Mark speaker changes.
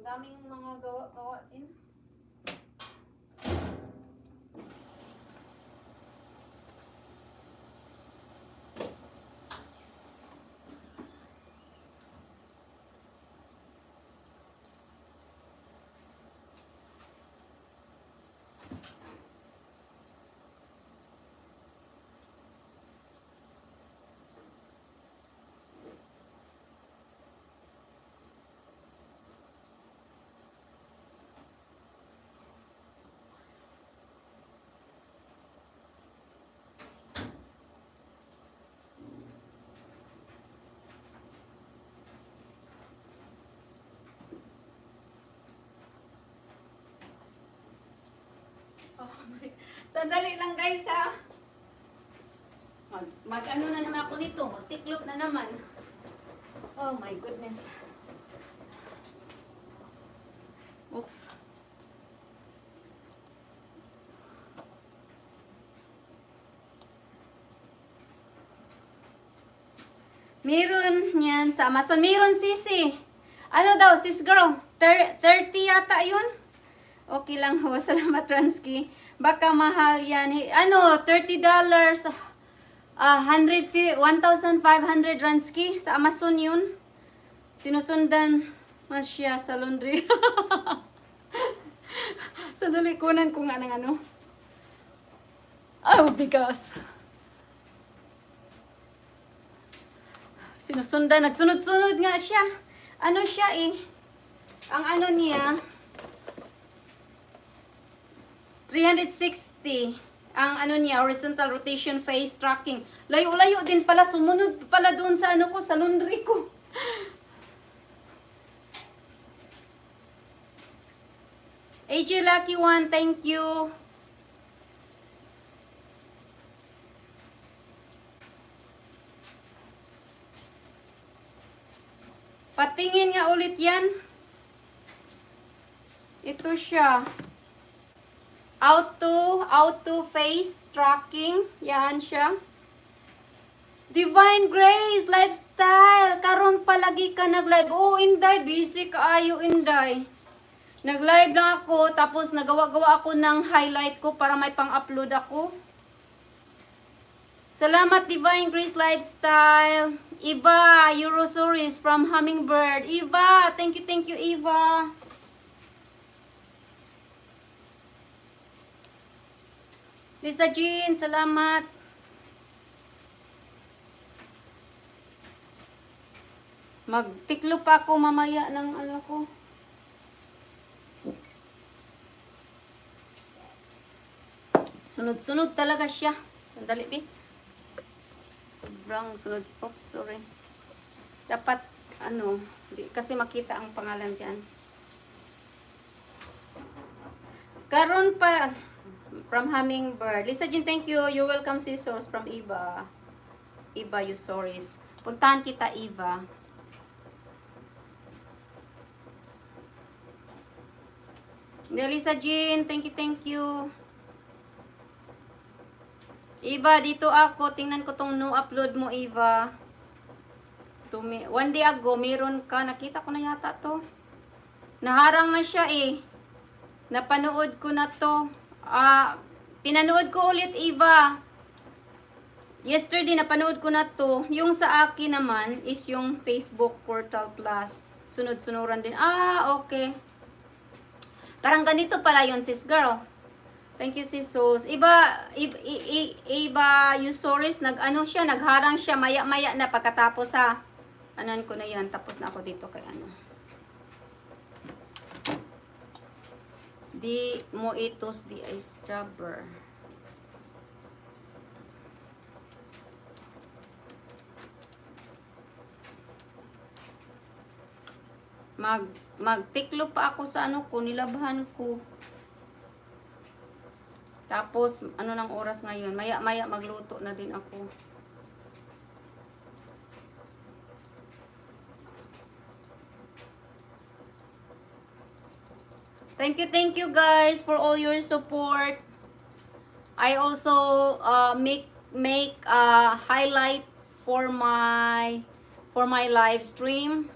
Speaker 1: Ang daming mga gawa-gawa din. Sandali lang guys ha. Mag ano na naman ako nito. Magtiklop na naman. Oh my goodness. Oops. Meron yan sa Amazon. Meron sisi. Ano daw sis girl? 30 yata yun? Okay lang ho. Salamat Ransky. Baka mahal yan. Ano, $30. 1,500 Ransky. Sa Amazon yun. Sinusundan mas siya sa laundry. Sandali, kunan ko nga ng ano. Oh, bigas. Sinusundan. Nagsunod-sunod nga siya. Ano siya eh. Ang ano niya, 360. Ang ano niya, horizontal rotation phase tracking. Layo-layo din pala. Sumunod pala doon sa ano ko, sa laundry ko. AJ Lucky One, thank you. Patingin nga ulit yan. Ito siya. Auto face tracking. Yan siya. Divine Grace Lifestyle. Karon palagi ka nag-live. Oh, Inday. Busy ka ayo, Inday. Nag-live lang ako. Tapos nagawa-gawa ako ng highlight ko para may pang-upload ako. Salamat Divine Grace Lifestyle. Eva Eurosaurus from Hummingbird. Eva. Thank you, Eva. Lisa Jean, salamat. Magtiklo pa ako mamaya ng ano ko. Sunod-sunod talaga siya. Sandali, di. Sobrang sunod. Oh, sorry. Dapat, ano, di, kasi makita ang pangalan dyan. Karon pa, from Hummingbird. Lisa Jean, thank you. You're welcome, scissors from Eva. Eva Eusoris. Puntahan kita, Eva. Lisa Jean, thank you. Eva, dito ako. Tingnan ko tong no upload mo, Eva. One day ago, meron ka. Nakita ko na yata to. Naharang na siya eh. Napanood ko na to. Pinanood ko ulit, Eva. Yesterday, napanood ko na to. Yung sa akin naman is yung Facebook Portal Plus. Sunod-sunuran din. Okay. Parang ganito pala yun, sis girl. Thank you, sis Sos. Iba Eusoris, nag-ano siya, nagharang siya, maya-maya na pagkatapos ha. Anan ko na yan, tapos na ako dito kay ano. Di mo itos di ice jabber. Magtiklo pa ako sa ano ko, nilabhan ko. Tapos, ano ng oras ngayon? Maya-maya magluto na din ako. Thank you guys for all your support. I also make highlight for my live stream.